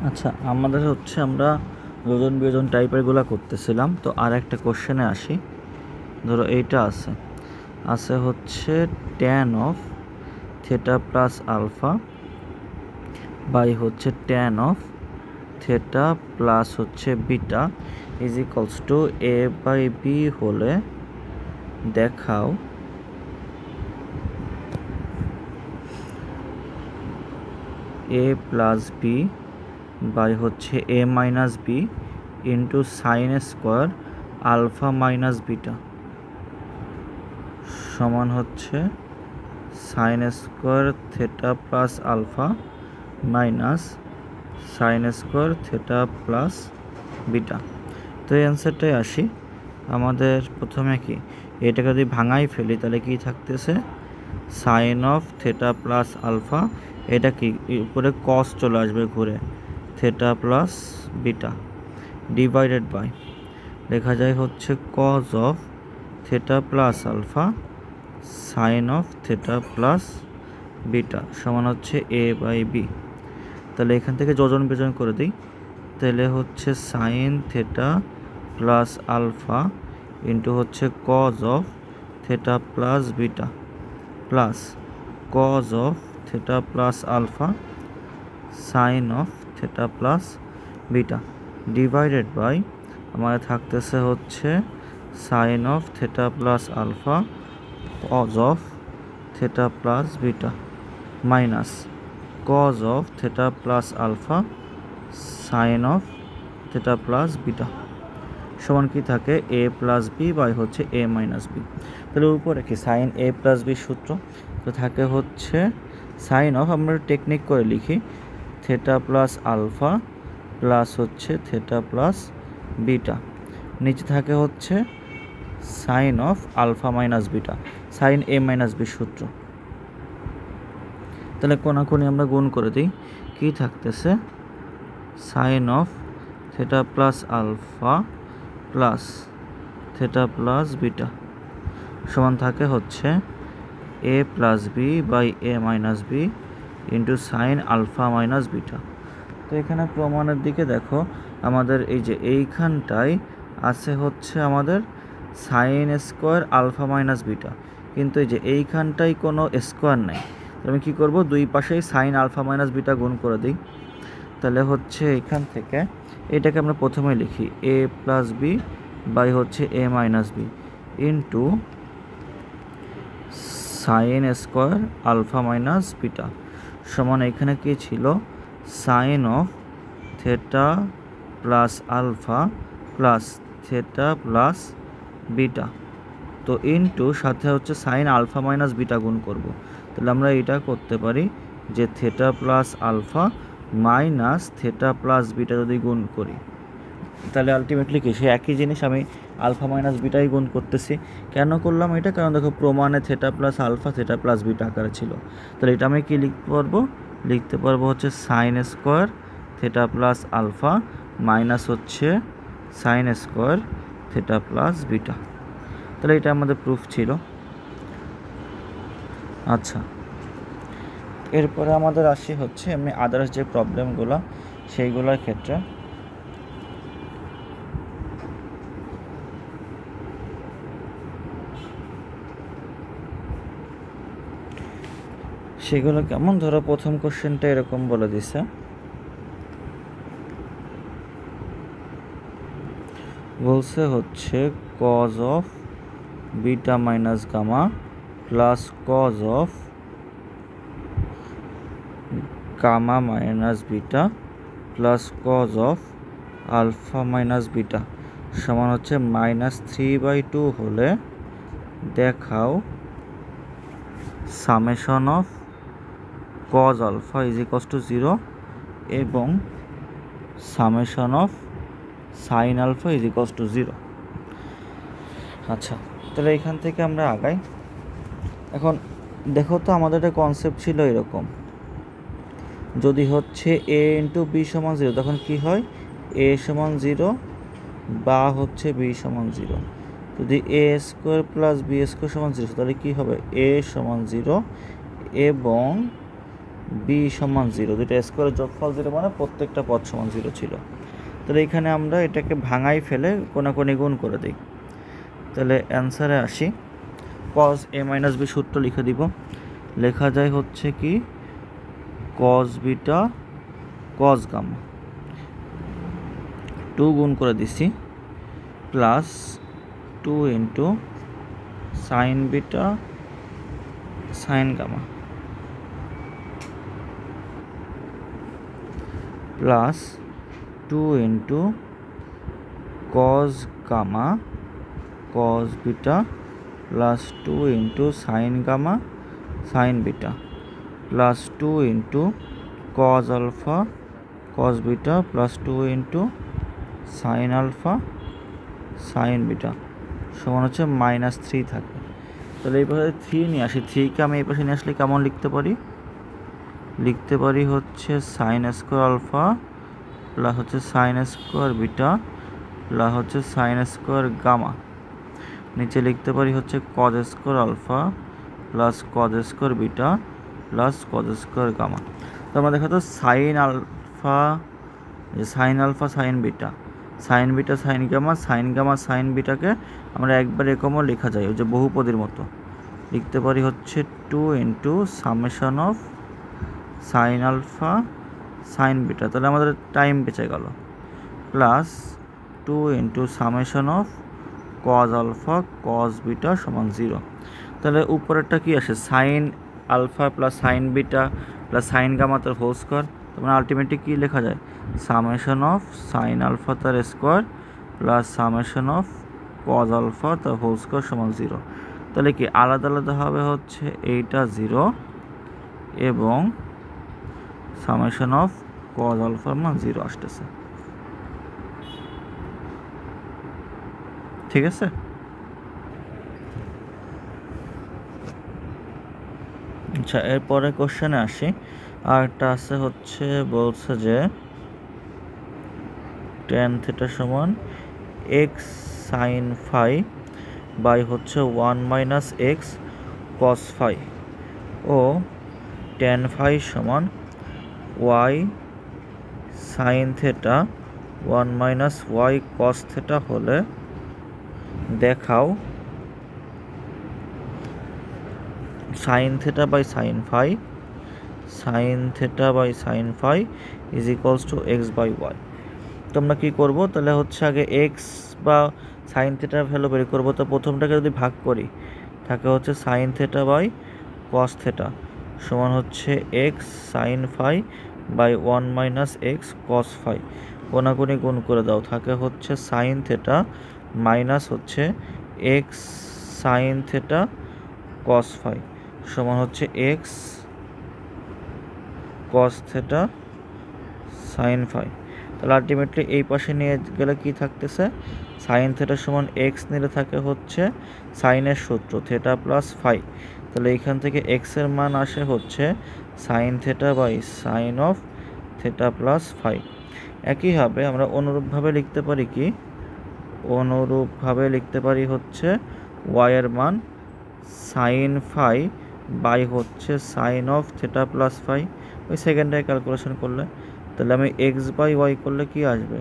আচ্ছা, আমাদের হচ্ছে আমরা যোজন বিয়োজন টাইপেরগুলো করতেছিলাম। তো আর একটা কোশ্চেনে আসি। ধরো এইটা আছে হচ্ছে tan of theta plus alpha by হচ্ছে ট্যান অফ থেটা প্লাস হচ্ছে beta is equals to A by B হলে দেখাও এ প্লাস বি বাই হচ্ছে A minus B into sine square alpha minus beta সমান হচ্ছে sine square theta plus alpha minus sine square theta plus beta. তো এই অ্যান্সারটাই আসি। আমাদের প্রথমে কি এটাকে যদি ভাঙাই ফেলি তাহলে কি থাকতেছে sine of theta plus alpha, এটা কি উপরে কস চলে আসবে ঘুরে theta plus beta divided by লেখা যায় হচ্ছে cos of theta plus alpha sine of theta plus beta সমান হচ্ছে এ বাই বি। তাহলে এখান থেকে যোজন বিয়োজন করে দিই, তাহলে হচ্ছে sine theta plus alpha into হচ্ছে cos of theta plus beta plus cos of theta plus alpha sine of theta plus beta divided by আমাদের থাকতেছে হচ্ছে sine of theta plus alpha cos of theta plus beta minus cos of theta plus alpha sine of theta plus beta সমান কি থাকে এ plus B by হচ্ছে A minus B. তাহলে উপরে কি সাইন এ প্লাস বি সূত্র, তো থাকে হচ্ছে সাইন অফ আমরা টেকনিক করে লিখি থেটা প্লাস আলফা প্লাস হচ্ছে থেটা প্লাস বিটা, নিচে থাকে হচ্ছে sine of alpha minus beta sine A minus B সূত্র। তাহলে কোনাকুনি আমরা গুণ করে দিই, কি থাকতেছে sine of theta plus alpha plus theta plus beta সমান থাকে হচ্ছে A plus B by A minus B into sine alpha minus beta. তো এখানে প্রমাণের দিকে দেখো আমাদের এই যে এইখানটায় আছে হচ্ছে আমাদের sine square alpha minus beta, কিন্তু এই যে এইখানটায় কোনো স্কোয়ার নেই। আমি কি করব, দুই পাশেই সাইন আলফা মাইনাস বিটা গুণ করে দিই। তাহলে হচ্ছে এখান থেকে এটাকে আমরা প্রথমে লিখি এ প্লাস বি বাই হচ্ছে A minus B into sine square alpha minus beta সমান এখানে কি ছিল sine of theta plus alpha plus theta plus beta, তো ইন্টু সাথে হচ্ছে সাইন আলফা মাইনাস বিটা গুণ করব। তাহলে আমরা এটা করতে পারি যে theta plus alpha minus theta plus beta যদি গুণ করি তাহলে আলটিমেটলি কি সে একই জিনিস আমি আলফা মাইনাস বিটাই গুণ করতেছি। কেন করলাম এটা, কারণ দেখো প্রমাণে theta plus alpha theta plus beta আকারে ছিল। তাহলে এটা আমি কি লিখতে পারবো হচ্ছে sine square theta plus alpha minus হচ্ছে sine square theta plus beta. তাহলে এটা আমাদের প্রুফ ছিল। আচ্ছা, এরপরে আমাদের আসি হচ্ছে এমনি আদার্স যে প্রবলেমগুলো সেইগুলোর ক্ষেত্রে। সেগুলো কেমন, ধরো প্রথম কোশ্চেনটা এরকম বলে দিছে বলছে হচ্ছে cos of beta minus gamma plus cos of gamma minus beta plus cos of alpha minus beta সমান হচ্ছে -3/2 হলে দেখাও summation of cos alpha is equals to 0 এবং summation of sine alpha is equals to 0। আচ্ছা, তাহলে এখান থেকে আমরা আগাই। এখন দেখো তো আমাদের একটা কনসেপ্ট ছিল এরকম, যদি হচ্ছে এ ইন্টু বি সমান 0 তখন কি হয় এ সমান 0 বা হচ্ছে বি সমান 0। যদি এ স্কোয়ার প্লাস বি স্কোয়ার সমান 0 তাহলে কী হবে এ সমান 0 এবং বি সমান 0, দুটো স্কোয়ারের যোগফল 0 মানে প্রত্যেকটা পদ সমান 0 ছিল। তাহলে এখানে আমরা এটাকে ভাঙাই ফেলে কোনাকুনি গুণ করে দিই। তাহলে অ্যান্সারে আসি, কজ এ মাইনাস বি সূত্র লিখে দিব। লেখা যায় হচ্ছে কি কজ বিটা কজ গামা, 2 গুণ করে দিছি, plus 2 into sine beta sine gamma, plus 2 into cos gamma cos beta, plus 2 into sine gamma sine beta, plus 2 into cos alpha cos beta, plus 2 into sine alpha sine beta সমান হচ্ছে -3 থাকে। তাহলে এই পাশে 3 নিয়ে আসি, 3কে আমি এই পাশে নিয়ে আসলে কেমন লিখতে পারি হচ্ছে সাইন স্কোয়ার আলফা প্লাস হচ্ছে সাইন স্কোয়ার বিটা প্লাস হচ্ছে সাইন স্কোয়ার গামা, নিচে লিখতে পারি হচ্ছে cos square alpha plus cos square beta plus cos square gamma. তো আমরা দেখা তো sine alpha sine beta sine gamma sine বিটাকে আমরা একবার এরকমও লেখা যায়, ওই যে বহুপদীর মতো লিখতে পারি হচ্ছে 2 into summation of sine alpha sine beta, তাহলে আমাদের টাইম বেঁচে গেল, plus 2 into summation of cos alpha cos beta সমান 0। তাহলে উপরেরটা কি আসে, sine alpha plus sine beta plus sine gamma তার হোল স্কোয়ার, তার আলটিমেটলি কী লেখা যায় সামেশন অফ সাইন আলফা তার square plus summation of cos alpha তার হোল স্কোয়ার সমান 0। তাহলে কি আলাদা আলাদা হবে হচ্ছে এইটা 0 এবং সামেশন অফ কজ আলফার মান 0 আসতেছে, ঠিক আছে। আচ্ছা, এরপরে কোশ্চেনে আসি। আর একটা আছে হচ্ছে বলছে যে tan থিটা সমান এক্স সাইন ফাই বাই হচ্ছে 1 মাইনাস এক্স কস ফাই ও tan ফাই সমান y sine theta 1 minus y cos theta হলে দেখাও sine theta by sine phi is equals to x by y. তো আমরা কী করবো, তাহলে হচ্ছে আগে এক্স বা সাইন থেটার ভ্যালু বের করবো। তো প্রথমটাকে যদি ভাগ করি থাকে হচ্ছে sine theta by cos theta সমান হচ্ছে x sine phi by 1 minus x cos phi, কোনাকুনি গুণ করে দাও, থাকে হচ্ছে সাইন থেটা মাইনাস হচ্ছে x sine theta cos phi সমান হচ্ছে x cos theta sine phi. তাহলে আলটিমেটলি এই পাশে নিয়ে গেলে কি থাকতেছে, সাইন থেটা সমান এক্স নিলে থাকে হচ্ছে সাইনের সূত্র থেটা প্লাস ফাই, তাহলে এইখান থেকে এক্সের মান আসে হচ্ছে sine theta by sine of theta plus phi. একইভাবে আমরা অনুরূপভাবে লিখতে পারি হচ্ছে ওয়াইয়ের মান সাইন ফাই বাই হচ্ছে sine of theta plus phi, ওই সেকেন্ডে ক্যালকুলেশন করলে। তাহলে আমি এক্স বাই ওয়াই করলে কি আসবে,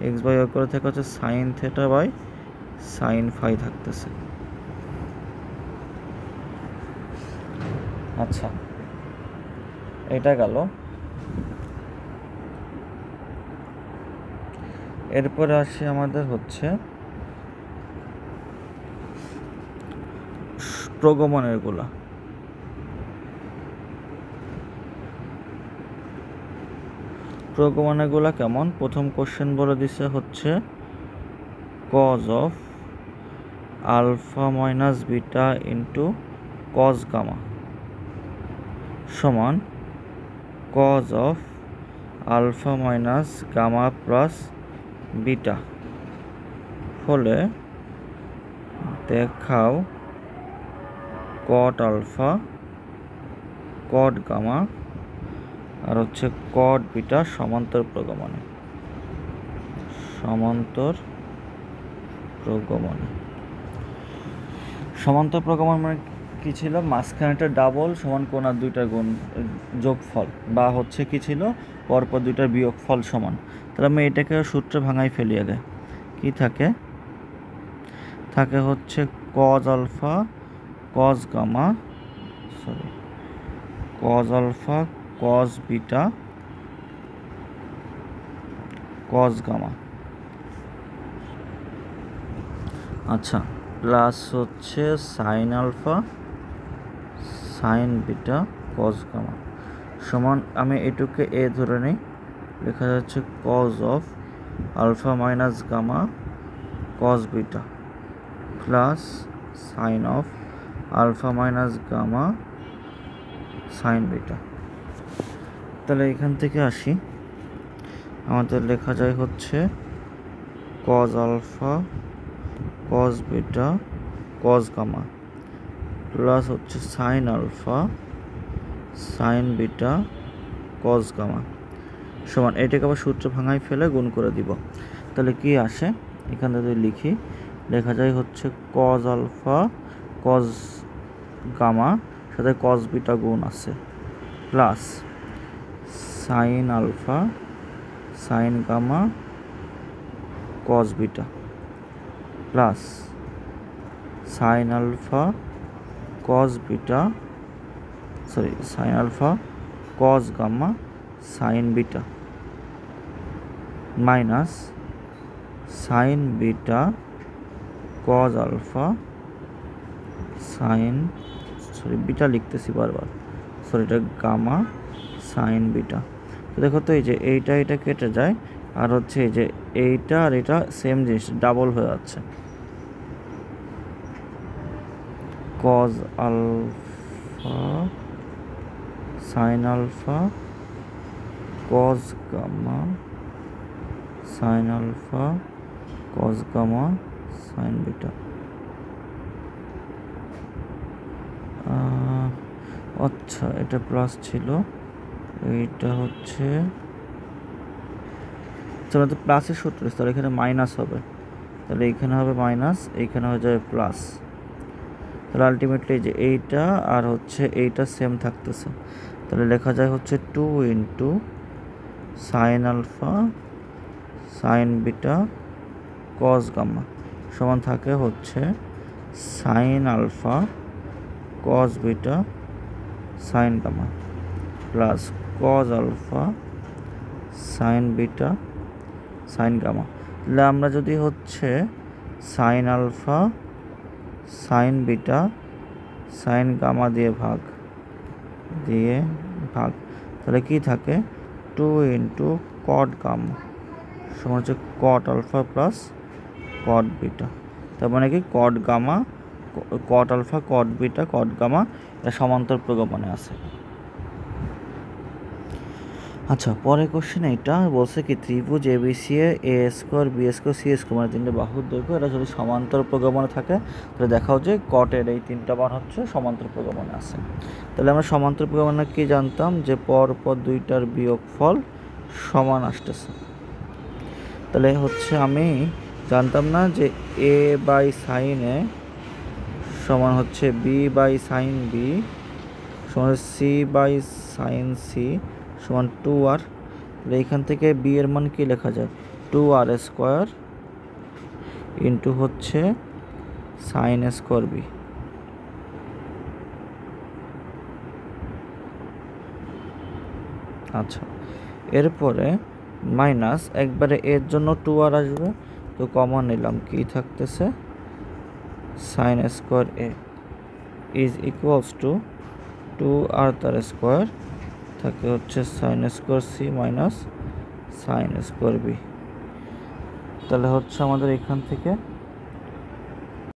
এক্স বাই ওয়াই করে থেকে হচ্ছে sine theta by sine phi থাকতেছে। আচ্ছা, এটা গেল। এরপরে আসি আমাদের হচ্ছে প্রগমনেরগুলা। প্রগমনেরগুলা কেমন, প্রথম কোশ্চেন বলে দিছে হচ্ছে cos of alpha minus beta into cos gamma সমান cos of alpha minus gamma plus beta হলে দেখাও কট আলফা কট গামা আর হচ্ছে কট বিটা সমান্তর প্রগমনে সমান্তর প্রগমন মানে কি ছিল, মাঝখানেটা ডাবল সমান কোণার দুইটার গুণ যোগফল, বা হচ্ছে কি ছিল পরপর দুইটার বিয়োগফল সমান। তাহলে আমি এটাকে সূত্রে ভাঙাই ফেলি আগে। কি থাকে, থাকে হচ্ছে cos alpha cos gamma, sorry cos alpha cos beta cos gamma. আচ্ছা, প্লাস হচ্ছে sine alpha sine beta cos gamma সমান, আমি এটুকে এ ধরে নিই, লেখা যাচ্ছে cos of alpha minus gamma cos beta plus sine of alpha minus gamma sine beta. তাহলে এখান থেকে আসি, আমাদের লেখা যায় হচ্ছে cos alpha cos beta cos gamma plus হচ্ছে sine alpha sine beta cos gamma সমান, এটাকে আবার সূত্রে ভাঙাই ফেলে গুণ করে দিব। তাহলে কি আসে, এখান থেকে লিখি, লেখা যায় হচ্ছে কজ আলফা কজ গামা সাথে কজ বিটা গুণ আছে plus sine alpha sine gamma cos beta plus sine alpha cos beta, sorry sine alpha cos gamma sine beta minus sine beta cos alpha sine, sorry beta লিখতেছি বারবার, sorry এটা gamma sine beta. তো দেখো তো এই যে এইটা এটা কেটে যায়, আর হচ্ছে এই যে এইটা আর এটা সেম জিনিস ডাবল হয়ে যাচ্ছে, cos alpha sine alpha cos gamma sine alpha cos gamma sine beta. আচ্ছা, এটা প্লাস ছিল, এইটা হচ্ছে, চলো তো প্লাসের সূত্র, তাহলে এখানে মাইনাস হবে, তাহলে এইখানে হবে মাইনাস, এইখানে হয়ে যাবে প্লাস। তাহলে আলটিমেটলি যে এইটা আর হচ্ছে এইটা সেম থাকতেছে, তাহলে লেখা যায় হচ্ছে 2 into sine alpha sine beta cos gamma সমান থাকে হচ্ছে sine alpha cos beta sine gamma plus cos alpha sine beta sine gamma. তাহলে আমরা যদি হচ্ছে sine alpha sine beta sine gamma দিয়ে ভাগ তাহলে কি থাকে, 2 ইন্টু কট গামা সমান হচ্ছে cot alpha plus cot beta. তার মানে কি cot gamma cot alpha cot beta cot gamma এটা সমান্তর প্রগমনে আছে। আচ্ছা, পরের কোশ্চেন এটা বলছে কি, ত্রিভুজ ABC A square B square C square মানে তিনটে বাহুর দৈর্ঘ্য, এটা যদি সমান্তর প্রগমনে থাকে তাহলে দেখাও যে কটের এই তিনটা মান হচ্ছে সমান্তর প্রগমনে আছে। তাহলে আমরা সমান্তর প্রগমনে কি জানতাম, যে পরপর দুইটার বিয়োগফল সমান আসতেছে। তাহলে হচ্ছে আমি জানতাম না যে এ বাই সাইন এ সমান হচ্ছে বি বাই সাইন বি সমান সি বাই সাইন সি সমান 2r। এইখান থেকে বি এর মান কি লেখা যায়, 2r স্কোয়ার ইন্টু হচ্ছে সাইন স্কোয়ার বি। আচ্ছা, এরপরে মাইনাস একবারে এর জন্য 2r আসবে, তো কমন নিলাম, কি থাকতেছে sine square A is equals to 2r তার স্কোয়ার থাকে হচ্ছে sine square C minus sine square B. তাহলে হচ্ছে আমাদের এখান থেকে